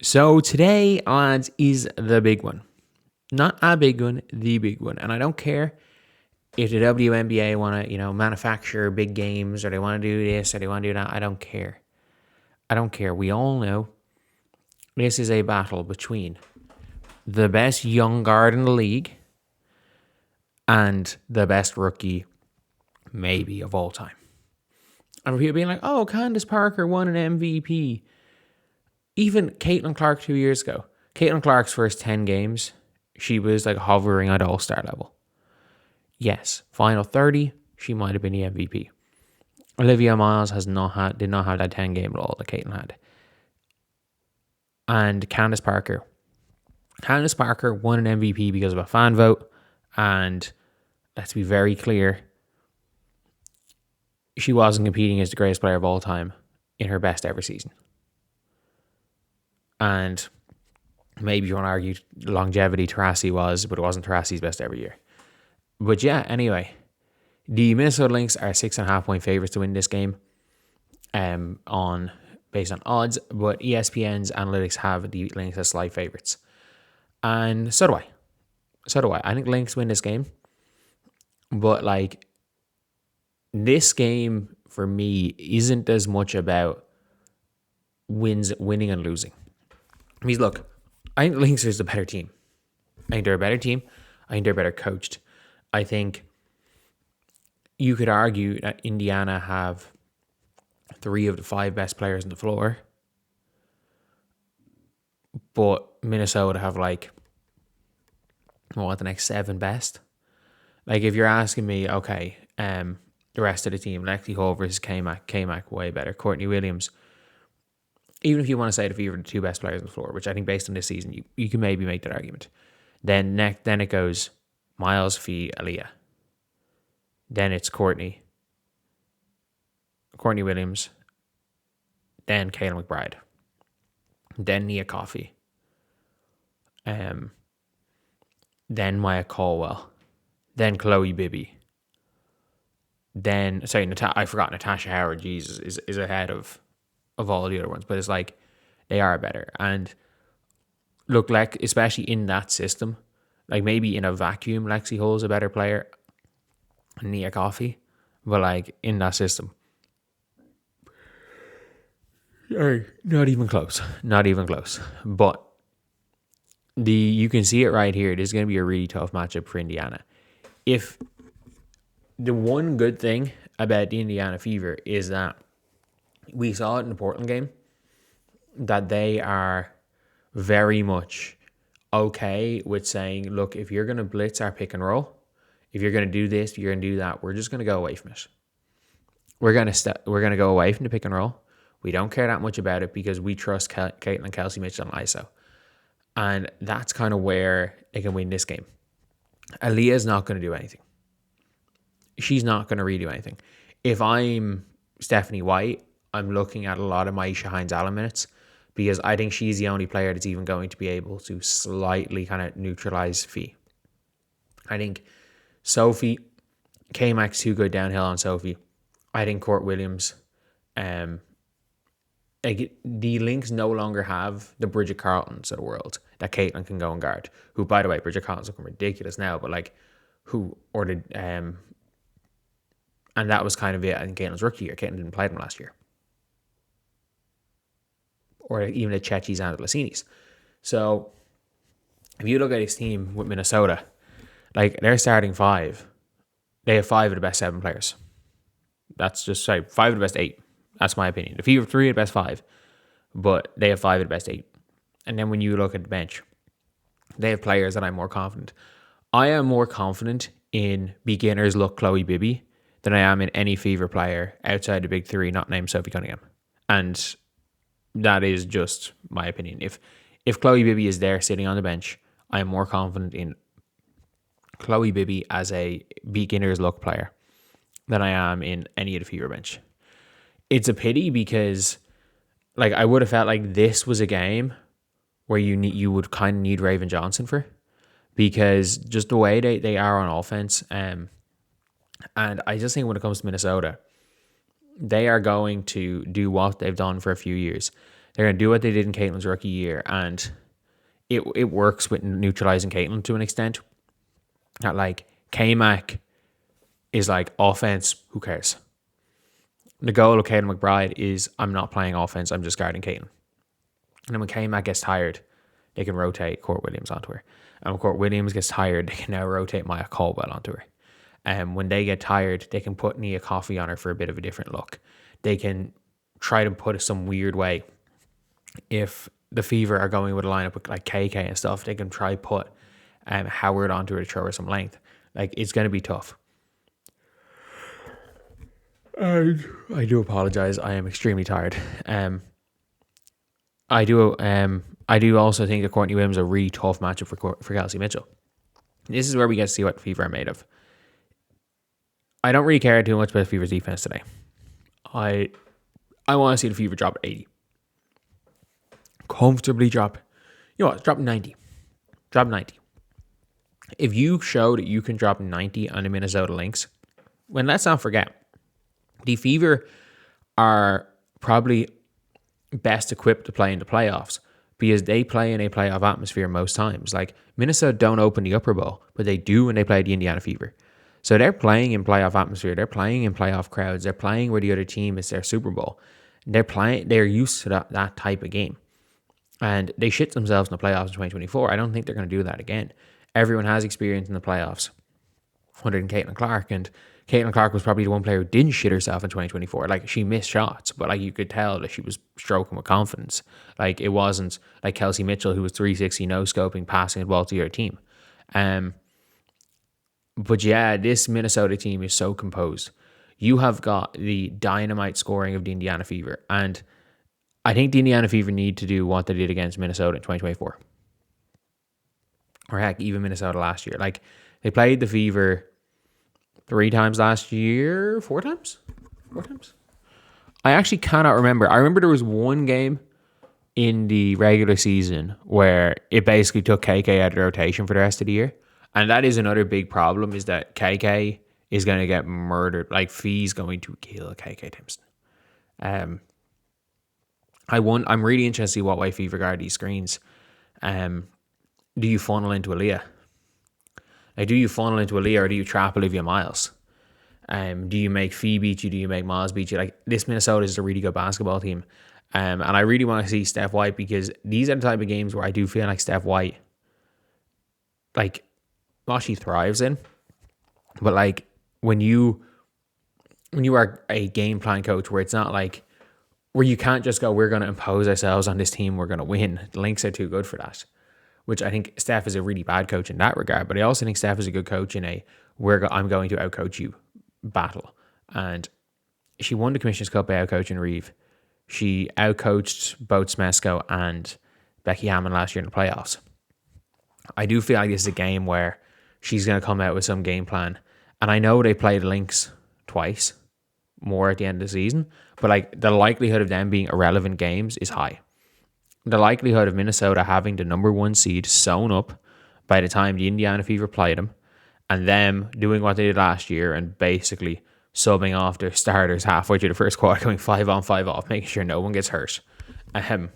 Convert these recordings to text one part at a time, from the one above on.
So today, lads, is the big one. Not a big one, the big one. And I don't care if the WNBA want to, manufacture big games or they want to do this or they want to do that. I don't care. I don't care. We all know this is a battle between the best young guard in the league and the best rookie maybe of all time. And people being like, oh, Candace Parker won an MVP. Even Caitlin Clark 2 years ago. Caitlin Clark's first 10 games, she was like hovering at all-star level. Yes, final 30, she might have been the MVP. Olivia Miles did not have that 10-game role that Caitlin had. And Candace Parker won an MVP because of a fan vote. And let's be very clear, she wasn't competing as the greatest player of all time in her best ever season. And maybe you want to argue longevity, Taurasi was, but it wasn't Taurasi's best ever year. But yeah, anyway, the Minnesota Lynx are 6.5 point favorites to win this game based on odds, but ESPN's analytics have the Lynx as slight favorites. And so do I. I think Lynx win this game. But like, this game for me isn't as much about winning and losing. I mean, look, I think Lynx is the better team. I think they're a better team. I think they're better coached. I think you could argue that Indiana have 3 of the 5 best players on the floor. But Minnesota have the next 7 best. Like, if you're asking me, okay, the rest of the team, Lexi Hall versus K-Mac way better. Courtney Williams, even if you want to say the Fever are the 2 best players on the floor, which I think based on this season, you can maybe make that argument. Then it goes Miles, Fee, Aaliyah. Then it's Courtney Williams. Then Kayla McBride. Then Nia Coffey. Then Maya Caldwell. Then Chloe Bibby. Then, I forgot Natasha Howard, Jesus, is ahead of all the other ones. But it's like, they are better. And look, like, especially in that system, like maybe in a vacuum, Lexi Hull's a better player than Nia Coffey. But like, in that system, not even close. But you can see it right here. This is going to be a really tough matchup for Indiana. If the one good thing about the Indiana Fever is that we saw it in the Portland game, that they are very much okay with saying, look, if you're going to blitz our pick and roll, if you're going to do this, if you're going to do that, we're just going to go away from it. We're going to go away from the pick and roll. We don't care that much about it because we trust Caitlin Kelsey Mitchell and ISO. And that's kind of where they can win this game. Aaliyah's not going to do anything. She's not going to redo anything. If I'm Stephanie White, I'm looking at a lot of Maisha Hines-Allen minutes because I think she's the only player that's even going to be able to slightly kind of neutralize Fee. I think Sophie, K-Mac's too good downhill on Sophie. I think Court Williams, the Lynx no longer have the Bridget Carltons of the world that Caitlin can go and guard. Who, by the way, Bridget Carlton's looking ridiculous now, but and that was kind of it in Caitlin's rookie year. Caitlin didn't play them last year. Or even the Chechis and the Lassinis. So, if you look at his team with Minnesota, like, they're starting 5. They have 5 of the best 7 players. That's just, 5 of the best 8. That's my opinion. The Fever 3 of the best 5. But they have 5 of the best 8. And then when you look at the bench, they have players that I'm more confident. I am more confident in beginners look Chloe Bibby than I am in any Fever player outside the big 3 not named Sophie Cunningham. And that is just my opinion. If Chloe Bibby is there sitting on the bench, I am more confident in Chloe Bibby as a beginner's look player than I am in any of the Fever bench. It's a pity because, like, I would have felt like this was a game where you would kind of need Raven Johnson for, because just the way they are on offense. And I just think when it comes to Minnesota, they are going to do what they've done for a few years. They're going to do what they did in Caitlin's rookie year, and it works with neutralizing Caitlin to an extent. That like K-Mac is like offense, who cares? The goal of Caitlin McBride is I'm not playing offense, I'm just guarding Caitlin. And then when K-Mac gets tired, they can rotate Court Williams onto her. And when Court Williams gets tired, they can now rotate Maya Caldwell onto her. And when they get tired, they can put Nia Coffey on her for a bit of a different look. They can try to put it some weird way. If the Fever are going with a lineup with like KK and stuff, they can try put Howard onto her to show her some length. Like, it's going to be tough. I do apologize. I am extremely tired. I do also think that Courtney Williams is a really tough matchup for Kelsey Mitchell. This is where we get to see what Fever are made of. I don't really care too much about Fever's defense today. I want to see the Fever drop 80. Comfortably drop. You know what? Drop 90. Drop 90. If you show that you can drop 90 on the Minnesota Lynx, well, let's not forget, the Fever are probably best equipped to play in the playoffs because they play in a playoff atmosphere most times. Like, Minnesota don't open the upper bowl, but they do when they play the Indiana Fever. So they're playing in playoff atmosphere. They're playing in playoff crowds. They're playing where the other team is their Super Bowl. They're used to that type of game. And they shit themselves in the playoffs in 2024. I don't think they're going to do that again. Everyone has experience in the playoffs, other than Caitlin Clark. And Caitlin Clark was probably the one player who didn't shit herself in 2024. Like, she missed shots, but like, you could tell that she was stroking with confidence. Like, it wasn't like Kelsey Mitchell, who was 360 no-scoping, passing the ball to your team. But yeah, this Minnesota team is so composed. You have got the dynamite scoring of the Indiana Fever. And I think the Indiana Fever need to do what they did against Minnesota in 2024. Or heck, even Minnesota last year. Like, they played the Fever 3 times last year. 4 times? 4 times? I actually cannot remember. I remember there was one game in the regular season where it basically took KK out of the rotation for the rest of the year. And that is another big problem, is that KK is going to get murdered. Like, Fee's going to kill KK Timpson. I'm really interested to see what way Fever guard these screens. Do you funnel into Aaliyah? Like, do you funnel into Aaliyah or do you trap Olivia Miles? Do you make Fee beat you? Do you make Miles beat you? Like, this Minnesota is a really good basketball team. And I really want to see Steph White, because these are the type of games where I do feel like Steph White, like, well, she thrives in. But like, when you are a game plan coach where it's not like, where you can't just go, we're going to impose ourselves on this team, we're going to win. The Lynx are too good for that. Which I think Steph is a really bad coach in that regard. But I also think Steph is a good coach in a, I'm going to outcoach you battle. And she won the Commissioner's Cup by outcoaching Reeve. She outcoached both Smesko and Becky Hammond last year in the playoffs. I do feel like this is a game where she's going to come out with some game plan. And I know they played the Lynx twice more at the end of the season, but like, the likelihood of them being irrelevant games is high. The likelihood of Minnesota having the number 1 seed sewn up by the time the Indiana Fever played them, and them doing what they did last year and basically subbing off their starters halfway through the first quarter, going 5 on 5 off, making sure no one gets hurt. The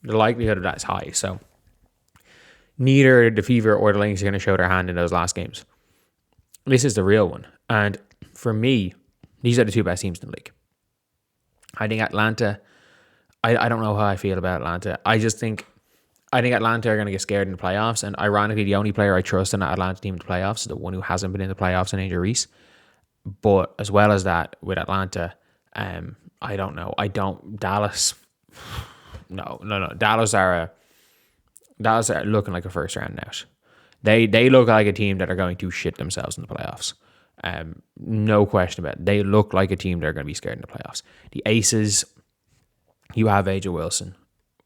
likelihood of that is high. So neither the Fever or the Lynx are going to show their hand in those last games. This is the real one. And for me, these are the 2 best teams in the league. I think Atlanta, I don't know how I feel about Atlanta. I think Atlanta are going to get scared in the playoffs. And ironically, the only player I trust in that Atlanta team in the playoffs is the one who hasn't been in the playoffs, in Angel Reese. But as well as that, with Atlanta, I don't know. Dallas. No. Dallas are looking like a first round out. They look like a team that are going to shit themselves in the playoffs. No question about it. They look like a team that are going to be scared in the playoffs. The Aces, you have Aja Wilson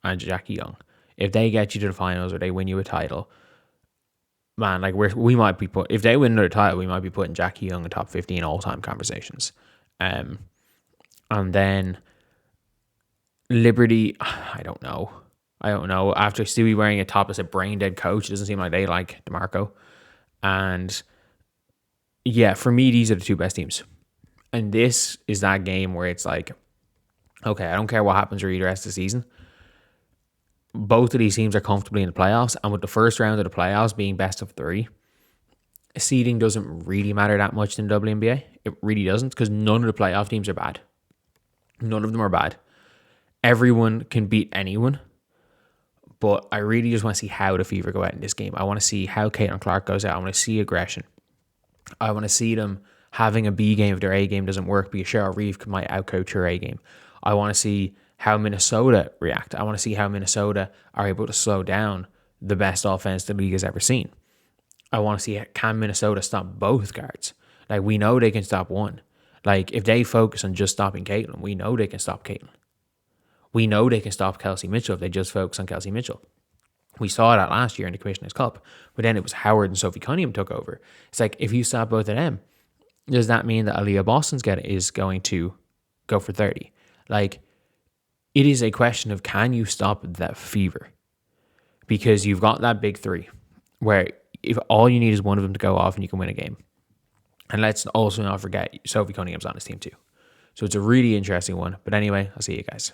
and Jackie Young. If they get you to the finals or they win you a title, man, like, we might be if they win another title, we might be putting Jackie Young in top 15 all-time conversations. And then Liberty, I don't know. After Stewie wearing a top as a brain-dead coach, it doesn't seem like they like DeMarco. And yeah, for me, these are the 2 best teams. And this is that game where it's like, okay, I don't care what happens for the rest of the season. both of these teams are comfortably in the playoffs, and with the first round of the playoffs being best of 3, seeding doesn't really matter that much in the WNBA. It really doesn't, because none of the playoff teams are bad. None of them are bad. Everyone can beat anyone. But I really just want to see how the Fever go out in this game. I want to see how Caitlin Clark goes out. I want to see aggression. I want to see them having a B game if their A game doesn't work, because Cheryl Reeve might outcoach her A game. I want to see how Minnesota react. I want to see how Minnesota are able to slow down the best offense the league has ever seen. I want to see, can Minnesota stop both guards? Like, we know they can stop one. Like, if they focus on just stopping Caitlin, we know they can stop Caitlin. We know they can stop Kelsey Mitchell if they just focus on Kelsey Mitchell. We saw that last year in the Commissioner's Cup, but then it was Howard and Sophie Cunningham took over. It's like, if you stop both of them, does that mean that Aaliyah Boston's is going to go for 30? Like, it is a question of, can you stop that Fever? Because you've got that big 3 where if all you need is one of them to go off and you can win a game. And let's also not forget Sophie Cunningham's on his team too. So it's a really interesting one. But anyway, I'll see you guys.